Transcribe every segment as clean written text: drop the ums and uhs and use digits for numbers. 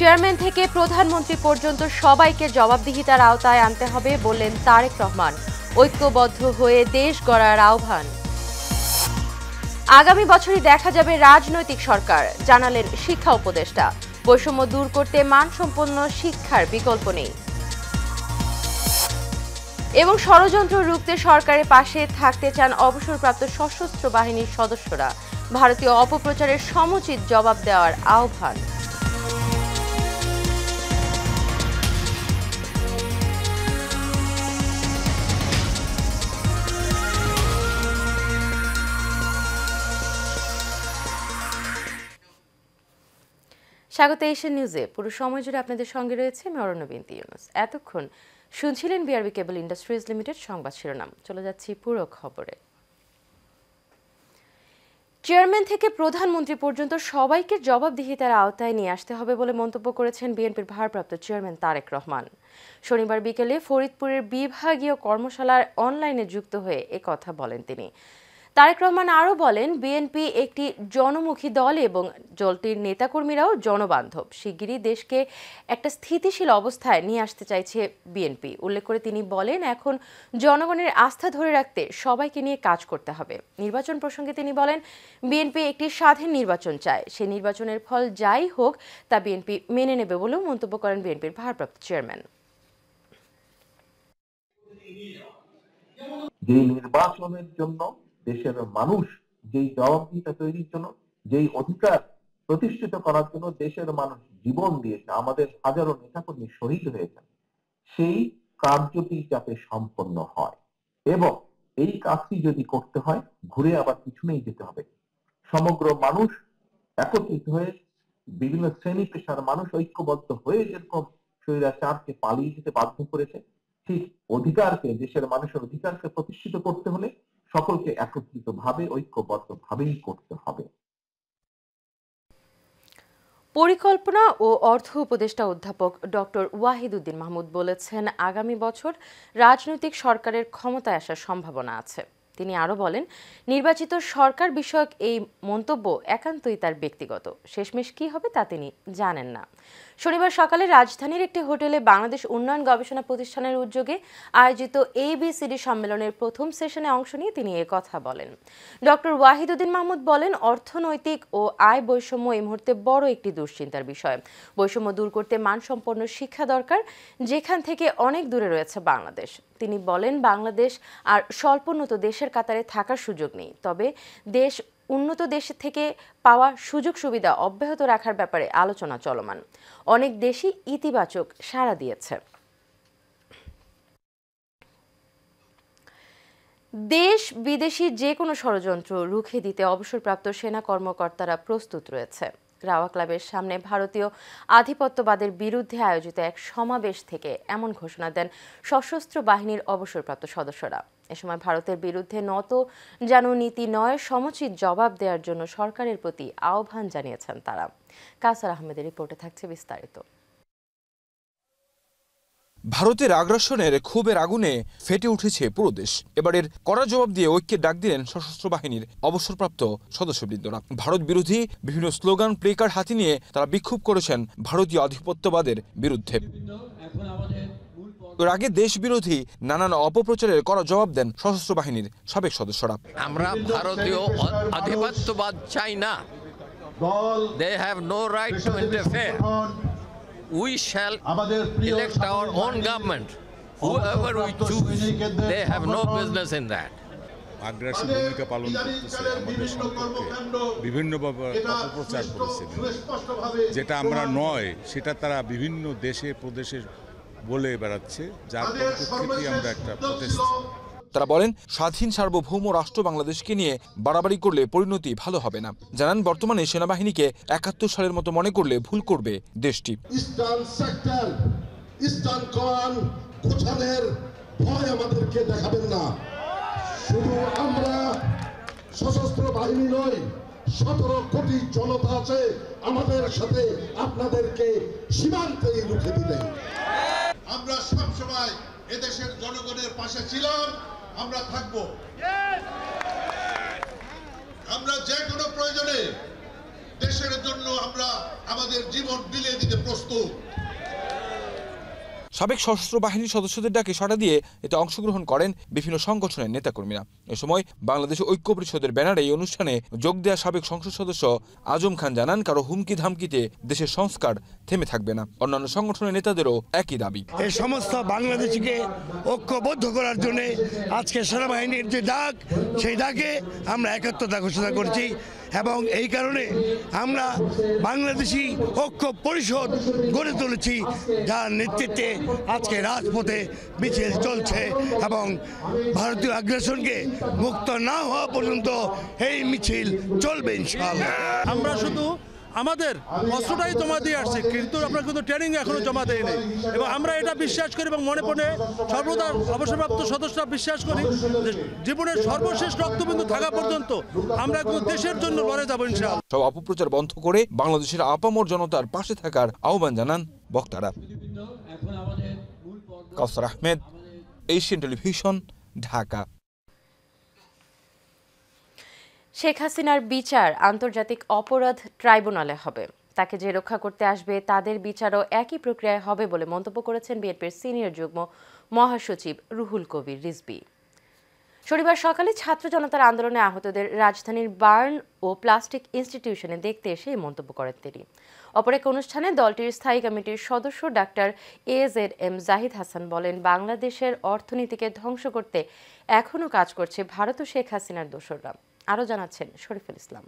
Chairman থেকে প্রধানমন্ত্রী পর্যন্ত সবাইকে জবাবদিহিতার আওতায় আনতে হবে বললেন তারেক রহমান। ঐক্যবদ্ধ হয়ে দেশ গড়ার আহ্বান। আগামী বছরই দেখা যাবে রাজনৈতিক সরকার, জানালেন শিক্ষা উপদেষ্টা। বৈষম্য দূর করতে মানসম্পন্ন শিক্ষার বিকল্প নেই। এবং ষড়যন্ত্র রুখতে সরকারের পাশে থাকতে চান অবসরপ্রাপ্ত সশস্ত্র বাহিনীর সদস্যরা। ভারতীয় অপপ্রচারের সমুচিত জবাব দেওয়ার আহ্বান। স্বাগত এশিয়ান নিউজে। পুরো সময় জুড়ে আপনাদের সঙ্গে রয়েছে আমি অরণ্য বিনতি ইউনুস। এতক্ষণ শুনছিলেন বিআরবি কেবল ইন্ডাস্ট্রিজ লিমিটেড সংবাদ শিরোনাম। চলে যাচ্ছি পুরো খবরে। চেয়ারম্যান থেকে প্রধানমন্ত্রী পর্যন্ত সবাইকে জবাবদিহিতার আওতায় নিয়ে আসতে হবে বলে মন্তব্য করেছেন বিএনপির ভারপ্রাপ্ত চেয়ারম্যান তারেক রহমান। শনিবার বিকেলে ফরিদপুরের বিভাগীয় কর্মশালার অনলাইনে যুক্ত হয়ে একথা বলেন তিনি। তারেক রহমান আরও বলেন, বিএনপি একটি জনমুখী দল এবং দলটির নেতাকর্মীরাও জনবান্ধব। শিগগিরই দেশকে একটা স্থিতিশীল অবস্থায় নিয়ে আসতে চাইছে বিএনপি। উল্লেখ করে তিনি বলেন, এখন জনগণের আস্থা ধরে রাখতে সবাইকে নিয়ে কাজ করতে হবে। নির্বাচন প্রসঙ্গে তিনি বলেন, বিএনপি একটি স্বাধীন নির্বাচন চায়। সেই নির্বাচনের ফল যাই হোক তা বিএনপি মেনে নেবে বলেও মন্তব্য করেন বিএনপির ভারপ্রাপ্ত চেয়ারম্যান। যে নির্বাচনের জন্য দেশের মানুষ যেই জবাবদিহিতা তৈরির জন্য, যেই অধিকার প্রতিষ্ঠিত করার জন্য দেশের মানুষ জীবন দিয়েছে, আমাদের হাজারো নেতাকর্মী শহীদ হয়েছেন, সেই কার্যটি যাতে সম্পন্ন হয় এবং এই কাজটি যদি করতে হয় ঘুরে আবার পিছনেই যেতে হবে। সমগ্র মানুষ একত্রিত হয়ে বিভিন্ন শ্রেণী পেশার মানুষ ঐক্যবদ্ধ হয়ে যেরকম স্বৈরাচারকে পালিয়ে যেতে বাধ্য করেছে, ঠিক অধিকারকে, দেশের মানুষের অধিকারকে প্রতিষ্ঠিত করতে হলে সকলকে একত্রিত ভাবে ঐক্যবদ্ধ ভাবেই করতে হবে। পরিকল্পনা ও অর্থ উপদেষ্টা অধ্যাপক ডক্টর ওয়াহিদুদ্দিন মাহমুদ বলেছেন, আগামী বছর রাজনৈতিক সরকারের ক্ষমতায় আসার সম্ভাবনা আছে। তিনি আরও বলেন, নির্বাচিত সরকার বিষয়ক এই মন্তব্য একান্তই তার ব্যক্তিগত। শেষমেশ কী হবে তা তিনি জানেন না। শনিবার সকালে রাজধানীর একটি হোটেলে বাংলাদেশ উন্নয়ন গবেষণা প্রতিষ্ঠানের উদ্যোগে আয়োজিত ABCD সম্মেলনের প্রথম সেশনে অংশ নিয়ে তিনি কথা বলেন। ডক্টর ওয়াহিদুদ্দিন মাহমুদ বলেন, অর্থনৈতিক ও আয় বৈষম্য এই মুহূর্তে বড় একটি দুশ্চিন্তার বিষয়। বৈষম্য দূর করতে মানসম্পন্ন শিক্ষা দরকার, যেখান থেকে অনেক দূরে রয়েছে বাংলাদেশ। তিনি বলেন, বাংলাদেশ আর স্বল্পোন্নত দেশের কাতারে থাকার সুযোগ নেই। তবে দেশ উন্নত দেশ থেকে পাওয়া সুযোগ সুবিধা অব্যাহত রাখার ব্যাপারে আলোচনা চলমান। অনেক দেশই ইতিবাচক সাড়া দিয়েছে। দেশ বিদেশি যে কোনো ষড়যন্ত্র রুখে দিতে অবসরপ্রাপ্ত সেনা কর্মকর্তারা প্রস্তুত রয়েছে। রাওয়া ক্লাবের সামনে ভারতীয় আধিপত্যবাদের বিরুদ্ধে আয়োজিত এক সমাবেশ থেকে এমন ঘোষণা দেন সশস্ত্র বাহিনীর অবসরপ্রাপ্ত সদস্যরা। এ সময় ভারতের বিরুদ্ধে নত যেন নীতি নয়, সমুচিত জবাব দেওয়ার জন্য সরকারের প্রতি আহ্বান জানিয়েছেন তারা। কাউসার আহমেদের রিপোর্টে থাকছে বিস্তারিত। ভারতের আগ্রাসনের ক্ষোভের আগুনে ফেটে উঠেছে পুরো দেশ। এবারের কড়া জবাব দিয়ে ঐক্যের ডাক দিলেন সশস্ত্র বাহিনীর অবসরপ্রাপ্ত সদস্যবৃন্দরা। ভারত বিরোধী বিভিন্ন স্লোগান, প্লেকার্ড হাতে নিয়ে তারা বিক্ষোভ করেছেন ভারতীয় আধিপত্যবাদের বিরুদ্ধে। এর আগে দেশ বিরোধী নানান অপপ্রচারের কড়া জবাব দেন সশস্ত্র বাহিনীর সাবেক সদস্যরা। আমরা ভারতীয় আধিপত্যবাদ চাই না। They have no right to interfere. We shall elect our own government. Whoever we choose, they have no business in that. আগ্রাসী ভূমিকা পালন করতেছে, আমাদের সম্পর্কে বিভিন্নভাবে অপপ্রচার করেছে, যেটা আমরা নয় সেটা তারা বিভিন্ন দেশে প্রদেশে বলে বেড়াচ্ছে, যার পরিপ্রেক্ষিতে আমরা একটা প্রোটেস্ট। তারা বলেন, স্বাধীন সার্বভৌম রাষ্ট্র বাংলাদেশকে নিয়ে বাড়াবাড়ি করলে পরিণতি ভালো হবে না। জানান, বর্তমানে সেনাবাহিনীকে ৭১ সালের মতো মনে করলে ভুল করবে দেশটি। ইস্টার্ন সেক্টর, ইস্টার্ন কমান্ড গোছানোর ভয় আমাদেরকে দেখাবেন না। শুধু আমরা সশস্ত্র বাহিনী নই, ১৭ কোটি জনতা আছে আমাদের সাথে, আপনাদেরকে সীমান্তেই রুখে দিতে। আমরা সবসময় এদেশের জনগণের পাশে ছিলাম, আমরা থাকবো। আমরা যে কোনো প্রয়োজনে দেশের জন্য আমরা আমাদের জীবন বিলিয়ে দিতে প্রস্তুত। সাবেক সশস্ত্র বাহিনীর সদস্যদের ডাকে সাড়া দিয়ে এতে অংশগ্রহণ করেন বিভিন্ন সংগঠনের নেতাকর্মীরা। এ সময় বাংলাদেশ ঐক্য পরিষদের ব্যানারে এই অনুষ্ঠানে যোগ দেওয়া সাবেক সংসদ সদস্য আজম খান জানান, কারো হুমকি ধামকিতে দেশের সংস্কার থেমে থাকবে না। অন্যান্য সংগঠনের নেতাদেরও একই দাবি। এই সমস্ত বাংলাদেশকে ঐক্যবদ্ধ করার জন্য আজকে সেনাবাহিনীর যে ডাক, সেই ডাকে আমরা একাত্মতা ঘোষণা করছি এবং এই কারণে আমরা বাংলাদেশি ঐক্য পরিষদ গড়ে তুলেছি, যার নেতৃত্বে আজকে রাজপথে মিছিল চলছে এবং ভারতীয় আগ্রাসনকে মুক্ত না হওয়া পর্যন্ত এই মিছিল চলবে ইনশাআল্লাহ। আমরা শুধু আমাদের অস্ত্রটাই জমা দিয়ে আসছি, কিন্তু আমরা কিন্তু ট্রেনিং এখনো জমা দেই নাই এবং আমরা এটা বিশ্বাস করি এবং মনে পড়ে সর্বদা অবসরপ্রাপ্ত সদস্যরা বিশ্বাস করি যে জীবনের সর্বশেষ রক্তবিন্দু থাকা পর্যন্ত আমরা কিন্তু দেশের জন্য লড়ে যাবো ইনশাআল্লাহ। সব অপপ্রচার বন্ধ করে বাংলাদেশের আপামর জনতার পাশে থাকার আহ্বান জানান বক্তারা। কাউসার আহমেদ, এশিয়ান টেলিভিশন, ঢাকা। শেখ হাসিনার বিচার আন্তর্জাতিক অপরাধ ট্রাইব্যুনালে হবে। তাকে যে রক্ষা করতে আসবে তাদের বিচারও একই প্রক্রিয়ায় হবে বলে মন্তব্য করেছেন বিএনপির সিনিয়র যুগ্ম মহাসচিব রুহুল কবির রিজভী। শনিবার সকালে ছাত্র জনতার আন্দোলনে আহতদের রাজধানীর বার্ন ও প্লাস্টিক ইনস্টিটিউশনে দেখতে এসে এই মন্তব্য করেন তিনি। অপর এক অনুষ্ঠানে দলটির স্থায়ী কমিটির সদস্য ডাক্তার AZM জাহিদ হাসান বলেন, বাংলাদেশের অর্থনীতিকে ধ্বংস করতে এখনও কাজ করছে ভারত ও শেখ হাসিনার দোসররা। আরও জানাচ্ছেন শরীফুল ইসলাম।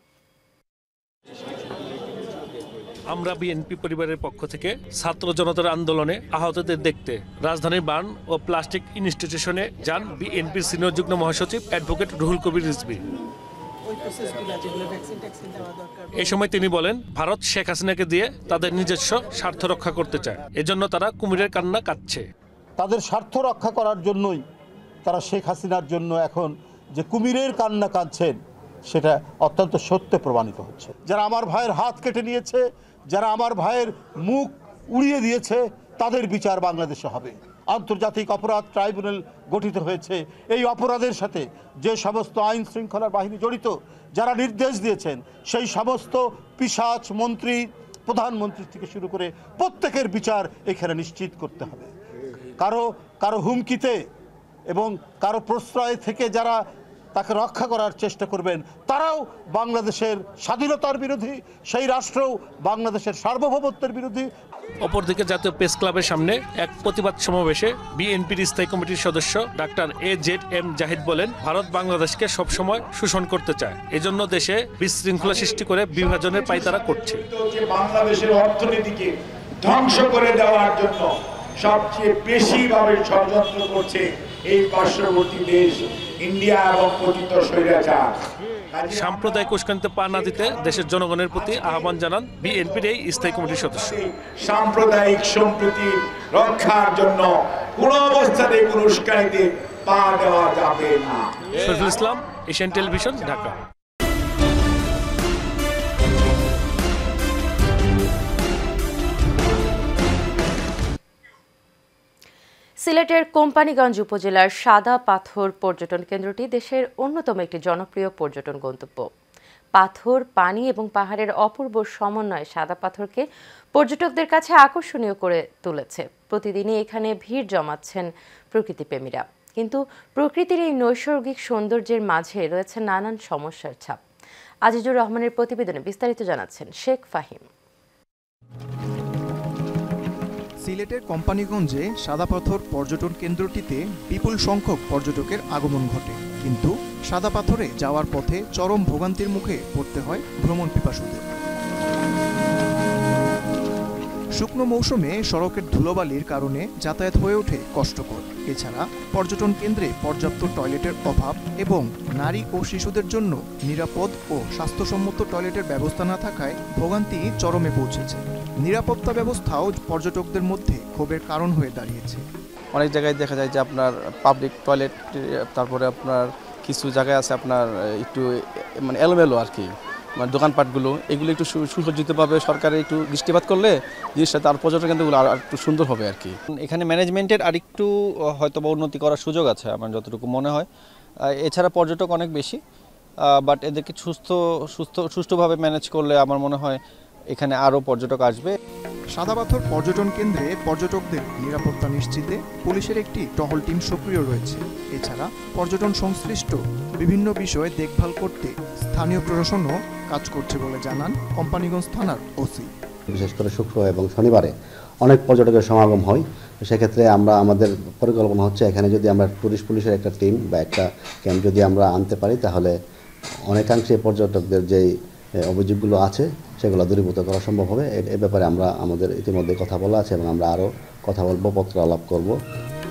আমরা বিএনপি পরিবারের পক্ষ থেকে ছাত্র জনতার আন্দোলনে আহতদের দেখতে রাজধানীর বার্ন ও প্লাস্টিক ইনস্টিটিউশনে যান বিএনপির সিনিয়র যুগ্ম মহাসচিব অ্যাডভোকেট রুহুল কবির রিজভী। এই সময় তিনি বলেন, ভারত শেখ হাসিনাকে দিয়ে তাদের নিজস্ব স্বার্থ রক্ষা করতে চায়, এজন্য তারা কুমিরের কান্না কাঁদছে। তাদের স্বার্থ রক্ষা করার জন্যই তারা শেখ হাসিনার জন্য এখন যে কুমিরের কান্না কাঁদছেন, সেটা অত্যন্ত সত্যে প্রমাণিত হচ্ছে। যারা আমার ভাইয়ের হাত কেটে নিয়েছে, যারা আমার ভাইয়ের মুখ উড়িয়ে দিয়েছে, তাদের বিচার বাংলাদেশে হবে। আন্তর্জাতিক অপরাধ ট্রাইব্যুনাল গঠিত হয়েছে। এই অপরাধের সাথে যে সমস্ত আইন শৃঙ্খলার বাহিনী জড়িত, যারা নির্দেশ দিয়েছেন, সেই সমস্ত পিশাচ মন্ত্রী, প্রধানমন্ত্রী থেকে শুরু করে প্রত্যেকের বিচার এখানে নিশ্চিত করতে হবে। কারো হুমকিতে এবং কারো প্রশ্রয় থেকে যারা তাকে রক্ষা করার চেষ্টা করবেন, তারাও বাংলাদেশের স্বাধীনতার বিরোধী, সেই রাষ্ট্রও বাংলাদেশের সার্বভৌমত্বের বিরোধী। অপরদিকে জাতীয় প্রেস ক্লাবের সামনে এক প্রতিবাদ সমাবেশে বিএনপির স্থায়ী কমিটির সদস্য ডাক্তার AZM জাহিদ বলেন, ভারত বাংলাদেশকে সবসময় শোষণ করতে চায়, এজন্য দেশে বিশৃঙ্খলা সৃষ্টি করে বিভাজনের পায়তারা করছে। বাংলাদেশের অর্থনীতিকে ধ্বংস করে দেওয়ার জন্য সবচেয়ে বেশিভাবে ষড়যন্ত্র করছে এই পার্শ্ববর্তী দেশ ইন্ডিয়া এবং পতিত স্বৈরাচার। সাম্প্রদায়িক উস্কানিতে পা না দিতে দেশের জনগণের প্রতি আহ্বান জানান বিএনপির এই স্থায়ী কমিটির সদস্য। সাম্প্রদায়িক সম্প্রীতি রক্ষার জন্য কোনো অবস্থাতে কোনো উস্কানিতে পা দেওয়া যাবে না। Shariful Islam, Asian television, Dhaka. সিলেটের কোম্পানীগঞ্জ উপজেলার সাদা পাথর পর্যটন কেন্দ্রটি দেশের অন্যতম একটি জনপ্রিয় পর্যটন গন্তব্য। পাথর, পানি এবং পাহাড়ের অপূর্ব সমন্বয়ে সাদা পাথরকে পর্যটকদের কাছে আকর্ষণীয় করে তুলেছে। প্রতিদিনই এখানে ভিড় জমাচ্ছেন প্রকৃতিপ্রেমীরা, কিন্তু প্রকৃতির এই নৈসর্গিক সৌন্দর্যের মাঝে রয়েছে নানান সমস্যার ছাপ। আজিজুর রহমানের প্রতিবেদনে বিস্তারিত জানাচ্ছেন শেখ ফাহিম। সিলেটের কোম্পানীগঞ্জে সাদা পাথর পর্যটন কেন্দ্রটিতে বিপুল সংখ্যক পর্যটকের আগমন ঘটে, কিন্তু সাদা পাথরে যাওয়ার পথে চরম ভোগান্তির মুখে পড়তে হয় ভ্রমণ পিপাসুদের। শুকনো মৌসুমে সড়কের ধুলোবালির কারণে যাতায়াত হয়ে ওঠে কষ্টকর। এছাড়া পর্যটন কেন্দ্রে পর্যাপ্ত টয়লেটের অভাব এবং নারী ও শিশুদের জন্য নিরাপদ ও স্বাস্থ্যসম্মত টয়লেটের ব্যবস্থা না থাকায় ভোগান্তি চরমে পৌঁছেছে। নিরাপত্তা ব্যবস্থাও পর্যটকদের মধ্যে ক্ষোভের কারণ হয়ে দাঁড়িয়েছে। অনেক জায়গায় দেখা যায় যে আপনার পাবলিক টয়লেট, তারপরে আপনার কিছু জায়গায় আছে আপনার একটু মানে এলোমেলো আর কি, মানে দোকানপাটগুলো, এগুলো একটু সুসজ্জিতভাবে সরকারের একটু দৃষ্টিপাত করলে জিনিসটা তার পর্যটন কেন্দ্রগুলো আর একটু সুন্দর হবে আর কি। এখানে ম্যানেজমেন্টের আরেকটু হয়তো বা উন্নতি করার সুযোগ আছে আমার যতটুকু মনে হয়। এছাড়া পর্যটক অনেক বেশি, বাট এদেরকে সুষ্ঠুভাবে ম্যানেজ করলে আমার মনে হয় এখানে আরও পর্যটক আসবে। সাদাপাথর পর্যটন কেন্দ্রে পর্যটকদের নিরাপত্তা নিশ্চিতে পুলিশের একটি টহল টিম সক্রিয় রয়েছে। এছাড়া পর্যটন সংশ্লিষ্ট বিভিন্ন বিষয়ে দেখভাল করতে স্থানীয় প্রশাসনও কাজ করছে বলে জানান কোম্পানিগঞ্জ থানার ওসি। বিশেষ করে শুক্র এবং শনিবারে অনেক পর্যটকের সমাগম হয়। সেক্ষেত্রে আমাদের পরিকল্পনা হচ্ছে এখানে যদি আমরা টুরিস্ট পুলিশের একটা টিম বা একটা ক্যাম্প যদি আমরা আনতে পারি, তাহলে অনেকাংশে পর্যটকদের যেই অভিযোগগুলো আছে সেগুলো দূরীভূত করা সম্ভব হবে। এ ব্যাপারে আমাদের ইতিমধ্যে কথা বলা আছে এবং আমরা আরও কথা বলবো, পত্র আলাপ করব।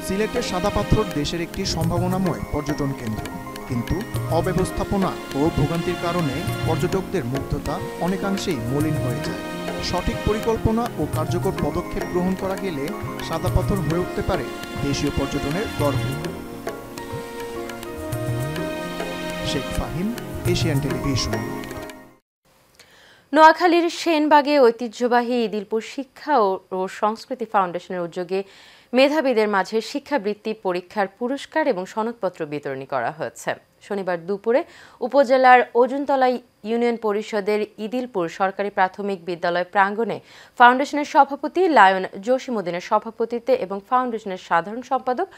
সিলেটের সাদাপাথর দেশের একটি সম্ভাবনাময় পর্যটন কেন্দ্র, কিন্তু অব্যবস্থাপনা ও ভোগান্তির কারণে পর্যটকদের মুগ্ধতা অনেকাংশেই মলিন হয়ে যায়। সঠিক পরিকল্পনা ও কার্যকর পদক্ষেপ গ্রহণ করা গেলে সাদাপাথর হয়ে উঠতে পারে দেশীয় পর্যটনের গর্ব। Sheikh Fahim, Asian television. নোয়াখালীর সেনবাগে ঐতিহ্যবাহী ইদিলপুর শিক্ষা ও সংস্কৃতি ফাউন্ডেশনের উদ্যোগে মেধাবীদের মাঝে শিক্ষাবৃত্তি পরীক্ষার পুরস্কার এবং সনদপত্র বিতরণী করা হয়েছে। শনিবার দুপুরে উপজেলার অজুনতলা ইউনিয়ন পরিষদের ইদিলপুর সরকারি প্রাথমিক বিদ্যালয় প্রাঙ্গণে ফাউন্ডেশনের সভাপতি লায়ন জসিমউদ্দিনের সভাপতিত্বে এবং ফাউন্ডেশনের সাধারণ সম্পাদক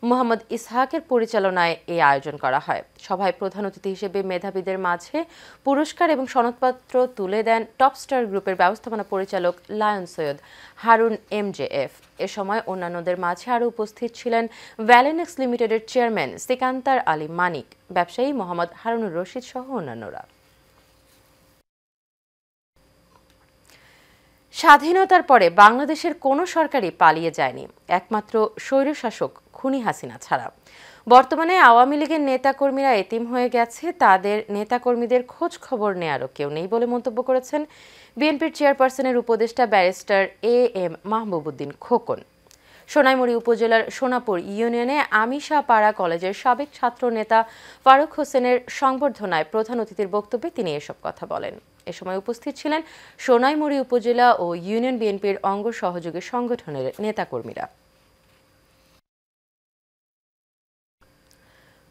মোহাম্মদ ইসহাকের পরিচালনায় এই আয়োজন করা হয়। সভায় প্রধান অতিথি হিসেবে মেধাবীদের মাঝে পুরস্কার এবং সনদপত্র তুলে দেন টপস্টার গ্রুপের ব্যবস্থাপনা পরিচালক লায়ন সৈয়দ হারুন MJF। এ সময় অন্যান্যদের মাঝে আরও উপস্থিত ছিলেন ভ্যালেনেক্স লিমিটেডের চেয়ারম্যান সিকান্দার আলী মানিক, ব্যবসায়ী মোহাম্মদ হারুনুর রশিদ সহ অন্যান্যরা। স্বাধীনতার পরে বাংলাদেশের কোনো সরকারই পালিয়ে যায়নি, একমাত্র স্বৈরশাসক খুনি হাসিনা ছাড়া। বর্তমানে আওয়ামী লীগের নেতাকর্মীরা এতিম হয়ে গেছে, তাদের নেতাকর্মীদের খোঁজ খবর নেয়ারও কেউ নেই বলে মন্তব্য করেছেন বিএনপির চেয়ারপারসনের উপদেষ্টা ব্যারিস্টার AM মাহবুবউদ্দিন খোকন। সোনাইমুড়ি উপজেলার সোনাপুর ইউনিয়নে আমিশাপাড়া কলেজের সাবেক ছাত্র নেতা ফারুক হোসেনের সংবর্ধনায় প্রধান অতিথির বক্তব্যে তিনি এসব কথা বলেন। এ সময় উপস্থিত ছিলেন সোনাইমুড়ি উপজেলা ও ইউনিয়ন বিএনপির অঙ্গ সহযোগী সংগঠনের নেতাকর্মীরা।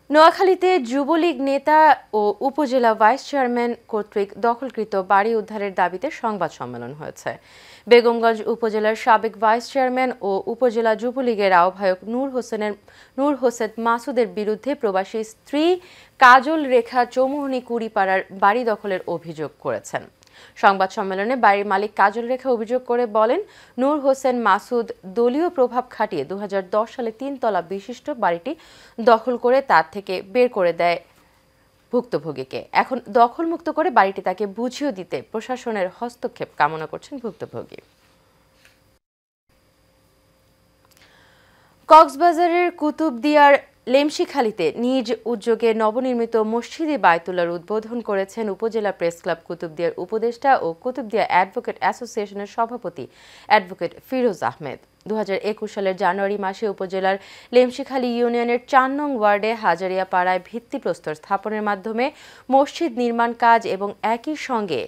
নোয়াখালীতে যুবলীগ নেতা ও উপজেলা ভাইস চেয়ারম্যান কর্তৃক দখলকৃত বাড়ি উদ্ধারের দাবিতে সংবাদ সম্মেলন হয়েছে। বেগমগঞ্জ উপজেলার সাবেক ভাইস চেয়ারম্যান ও উপজেলা যুবলীগের আহ্বায়ক নূর হোসেন মাসুদের বিরুদ্ধে প্রবাসী স্ত্রী কাজল রেখা চৌমুহনী কুড়িপাড়ার বাড়ি দখলের অভিযোগ করেছেন। সংবাদ সম্মেলনে বাড়ির মালিক কাজল রেখা অভিযোগ করে বলেন, নূর হোসেন মাসুদ দলীয় প্রভাব খাটিয়ে 2010 সালে 3 তলা বিশিষ্ট বাড়িটি দখল করে তার থেকে বের করে দেয় ভুক্তভোগীকে। এখন দখলমুক্ত করে বাড়িটি তাকে বুঝিয়ে দিতে প্রশাসনের হস্তক্ষেপ কামনা করছেন ভুক্তভোগী। কক্সবাজারের কুতুবদিয়ার লেমশিখালীতে নিজ উদ্যোগে নবনির্মিত মসজিদে বায়তুল্লাহর উদ্বোধন করেছেন উপজেলা প্রেস ক্লাব কুতুবদিয়ার উপদেষ্টা ও কুতুবদিয়া অ্যাডভোকেট অ্যাসোসিয়েশনের সভাপতি অ্যাডভোকেট ফিরোজ আহমেদ। 2021 সালের জানুয়ারি মাসে উপজেলার লেমশিখালী ইউনিয়নের 4 নং ওয়ার্ডে হাজারিয়া পাড়ায় ভিত্তিপ্রস্তর স্থাপনের মাধ্যমে মসজিদ নির্মাণ কাজ এবং একই সঙ্গে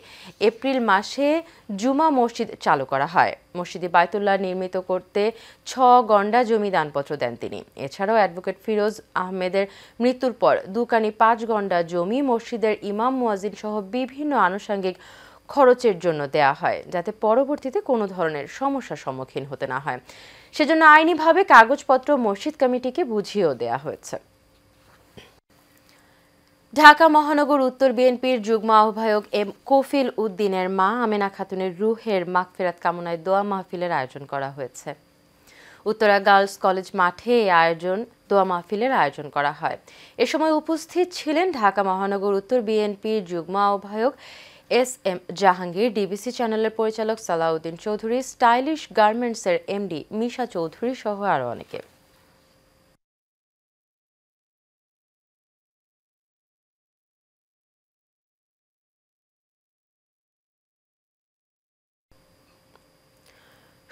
এপ্রিল মাসে জুমা মসজিদ চালু করা হয়। মসজিদে বায়তুল্লাহ নির্মিত করতে 6 গন্ডা জমি দানপত্র দেন তিনি। এছাড়াও অ্যাডভোকেট ফিরোজ আহমেদের মৃত্যুর পর দুকানি 5 গন্ডা জমি মসজিদের ইমাম মুয়াজ্জিন সহ বিভিন্ন আনুষঙ্গিক খরচের জন্য দেয়া হয়, যাতে পরবর্তীতে কোনো ধরনের সমস্যার সম্মুখীন হতে না হয়। সেজন্য আইনিভাবে কাগজপত্র মসজিদ কমিটিকে বুঝিয়েও দেয়া হয়েছে। ঢাকা মহানগর উত্তর বিএনপির যুগ্ম আহ্বায়ক এম কফিল উদ্দিনের মা আমেনা খাতুনের রুহের মাগফিরাত কামনায় দোয়া মাহফিলের আয়োজন করা হয়েছে। উত্তরা গার্লস কলেজ মাঠে দোয়া মাহফিলের আয়োজন করা হয়। এ সময় উপস্থিত ছিলেন ঢাকা মহানগর উত্তর বিএনপির যুগ্ম আহ্বায়ক SM জাহাঙ্গীর, ডিবিসি চ্যানেলের পরিচালক সালাউদ্দিন চৌধুরী, স্টাইলিশ গার্মেন্টসের MD মিশা চৌধুরী সহ আরও অনেকে।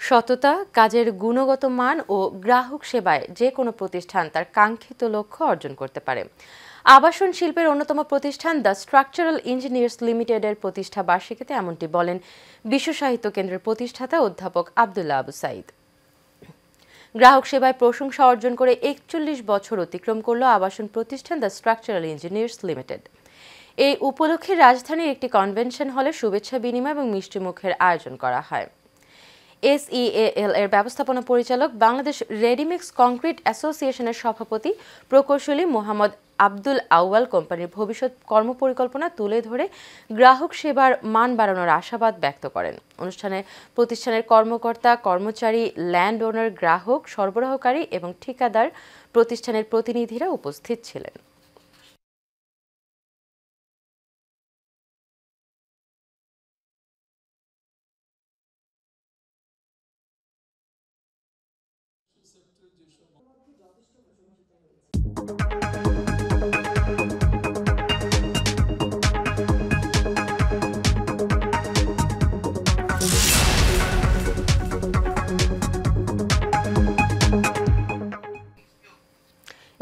সততা, কাজের গুণগত মান ও গ্রাহক সেবায় যে কোনো প্রতিষ্ঠান তার কাঙ্ক্ষিত লক্ষ্য অর্জন করতে পারে। আবাসন শিল্পের অন্যতম প্রতিষ্ঠান দ্য স্ট্রাকচারাল ইঞ্জিনিয়ার্স লিমিটেডের প্রতিষ্ঠা বার্ষিকীতে এমনটি বলেন বিশ্ব সাহিত্য কেন্দ্রের প্রতিষ্ঠাতা অধ্যাপক আব্দুল্লাহ আবু সাইদ। গ্রাহক সেবায় প্রশংসা অর্জন করে 41 বছর অতিক্রম করল আবাসন প্রতিষ্ঠান দ্য স্ট্রাকচারাল ইঞ্জিনিয়ার্স লিমিটেড। এই উপলক্ষে রাজধানীর একটি কনভেনশন হলে শুভেচ্ছা বিনিময় এবং মিষ্টিমুখের আয়োজন করা হয়। SEAL এর ব্যবস্থাপনা পরিচালক, বাংলাদেশ রেডিমিক্স কংক্রিট অ্যাসোসিয়েশনের সভাপতি প্রকৌশলী মোহাম্মদ আব্দুল আউয়াল কোম্পানির ভবিষ্যৎ কর্মপরিকল্পনা তুলে ধরে গ্রাহক সেবার মান বাড়ানোর আশাবাদ ব্যক্ত করেন। অনুষ্ঠানে প্রতিষ্ঠানের কর্মকর্তা, কর্মচারী, ল্যান্ড ওনার, গ্রাহক, সরবরাহকারী এবং ঠিকাদার প্রতিষ্ঠানের প্রতিনিধিরা উপস্থিত ছিলেন।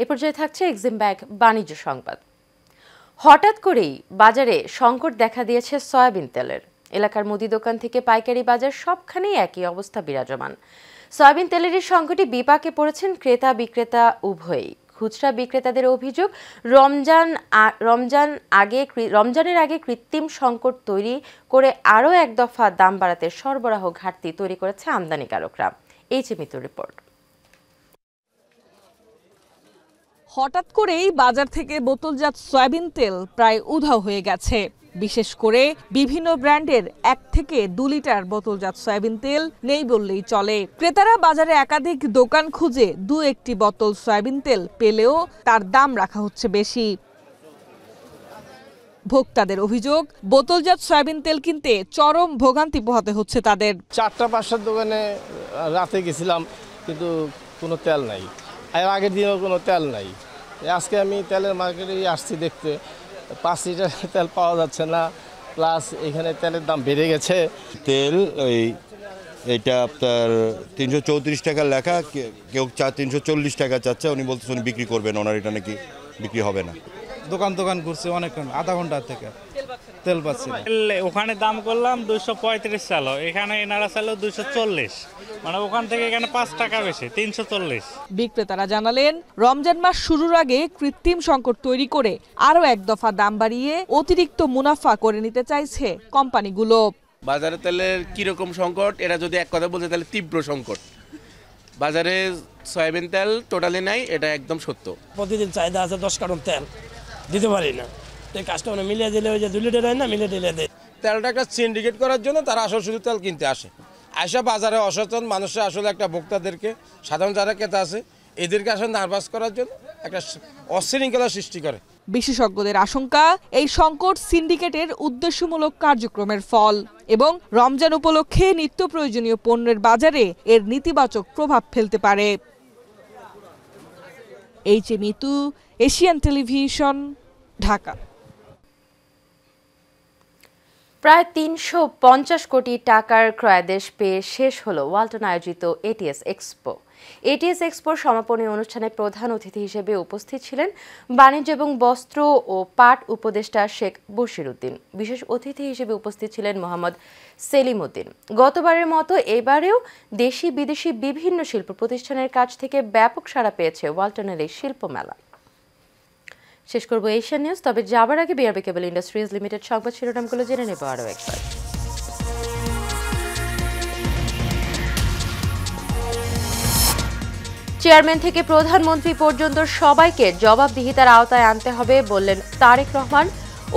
এ পর্যায়ে থাকছে এক্সিম ব্যাংক বাণিজ্য সংবাদ। হঠাৎ করেই বাজারে সংকট দেখা দিয়েছে সয়াবিন তেলের। এলাকার মুদি দোকান থেকে পাইকারি বাজার সবখানেই একই অবস্থা বিরাজমান। সয়াবিন তেলের এই সংকটে বিপাকে পড়েছেন ক্রেতা বিক্রেতা উভয়ই। খুচরা বিক্রেতাদের অভিযোগ, রমজানের আগে কৃত্রিম সংকট তৈরি করে আরও এক দফা দাম বাড়াতে সরবরাহ ঘাটতি তৈরি করেছে আমদানিকারকরা। মিতুর রিপোর্ট। হঠাৎ করেই বাজার থেকে বোতলজাত সয়াবিন তেল প্রায় উধাও হয়ে গেছে। বিশেষ করে বিভিন্ন ব্র্যান্ডের 1 থেকে 2 লিটার বোতলজাত সয়াবিন তেল নেই বললেই চলে। ক্রেতারা বাজারে একাধিক দোকান খুঁজে 2-1টি বোতল সয়াবিন তেল পেলেও তার দাম রাখা হচ্ছে বেশি। ভোক্তাদের অভিযোগ, বোতলজাত সয়াবিন তেল কিনতে চরম ভোগান্তি পোহাতে হচ্ছে তাদের। 4টা-5টার দোকানে রাতে গেছিলাম, কিন্তু কোনো তেল নাই। আর আগের দিনও কোনো তেল নাই। আজকে আমি তেলের মার্কেটে আসছি দেখতে, 5 লিটার তেল পাওয়া যাচ্ছে না, প্লাস এখানে তেলের দাম বেড়ে গেছে। তেল এইটা আপনার 334 টাকা লেখা, কেউ 340 টাকা চাচ্ছে, উনি বলতেছেন উনি বিক্রি করবেন, ওনার এটা নাকি বিক্রি হবে না। দোকান ঘুরছে অনেকক্ষণ, আধা ঘন্টা থেকে তেল পাচ্ছি না। ওখানে দাম করলাম 235 চাল, এখানে এনারা চাল 240, মানে ওখান থেকে এখানে 5 টাকা বেশি, 340। বিক্রেতারা জানালেন, রমজান মাস শুরুর আগে কৃত্রিম সংকট তৈরি করে আরো এক দফা দাম বাড়িয়ে অতিরিক্ত মুনাফা করে নিতে চাইছে কোম্পানিগুলো। বাজারে তেলের কিরকম সংকট, এরা যদি এক কথা বলতে তাহলে তীব্র সংকট। বাজারে সয়াবিন তেল টোটালি নাই, এটা একদম সত্য। প্রতিদিন চাহিদা আছে 10 কার্টন তেল, দিতে পারি না। কাস্টমার মিলিয়ে দিলে ওই যে 2 লিটার হয় না, মিলিয়ে দিলে দেয়। তেলটা একটা সিন্ডিকেট করার জন্য তারা আসলে শুধু তেল কিনতে আসে। বাজারে অসচেতন মানুষরা আসলে একটা ভোক্তাদেরকে, সাধারণ যারা ক্রেতা আছে এদেরকে আসলে নার্ভাস করার জন্য একটা অশৃঙ্খলা সৃষ্টি করে। বিশেষজ্ঞদের আশঙ্কা, এই সংকট সিন্ডিকেটের উদ্দেশ্যমূলক কার্যক্রমের ফল এবং রমজান উপলক্ষে নিত্য প্রয়োজনীয় পণ্যের বাজারে এর নেতিবাচক প্রভাব ফেলতে পারে। Mitu, Asian television, Dhaka. প্রায় 350 কোটি টাকার ক্রয়াদেশ পেয়ে শেষ হলো ওয়ালটন আয়োজিত এটিএস এক্সপো। এটিএস এক্সপোর সমাপনী অনুষ্ঠানে প্রধান অতিথি হিসেবে উপস্থিত ছিলেন বাণিজ্য এবং বস্ত্র ও পাট উপদেষ্টা শেখ বশির উদ্দিন। বিশেষ অতিথি হিসেবে উপস্থিত ছিলেন মোহাম্মদ সেলিম উদ্দিন। গতবারের মতো এবারেও দেশি বিদেশি বিভিন্ন শিল্প প্রতিষ্ঠানের কাছ থেকে ব্যাপক সাড়া পেয়েছে ওয়ালটনের এই শিল্প মেলা। শেষ করব এশিয়ান নিউজ, তবে যাবার আগে বিআরবি কেবল ইন্ডাস্ট্রিজ লিমিটেড সংবাদ শিরোনামগুলো জেনে নেব আরও একবার। চেয়ারম্যান থেকে প্রধানমন্ত্রী পর্যন্ত সবাইকে জবাবদিহিতার আওতায় আনতে হবে বললেন তারেক রহমান।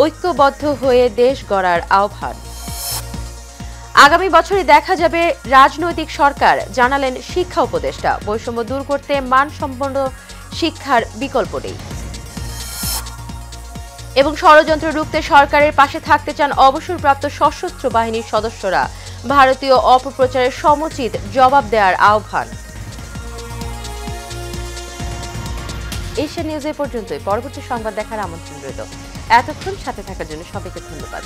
ঐক্যবদ্ধ হয়ে দেশ গড়ার আহ্বান। আগামী বছরে দেখা যাবে রাজনৈতিক সরকার, জানালেন শিক্ষা উপদেষ্টা। বৈষম্য দূর করতে মানসম্পন্ন শিক্ষার বিকল্প নেই এবং ষড়যন্ত্র রুখতে সরকারের পাশে থাকতে চান অবসরপ্রাপ্ত সশস্ত্র বাহিনীর সদস্যরা। ভারতীয় অপপ্রচারের সমুচিত জবাব দেওয়ার আহ্বান। এশিয়া নিউজ এ পর্যন্তই। পরবর্তী সংবাদ দেখার আমন্ত্রণ রইল। এতক্ষণ সাথে থাকার জন্য সবাইকে ধন্যবাদ।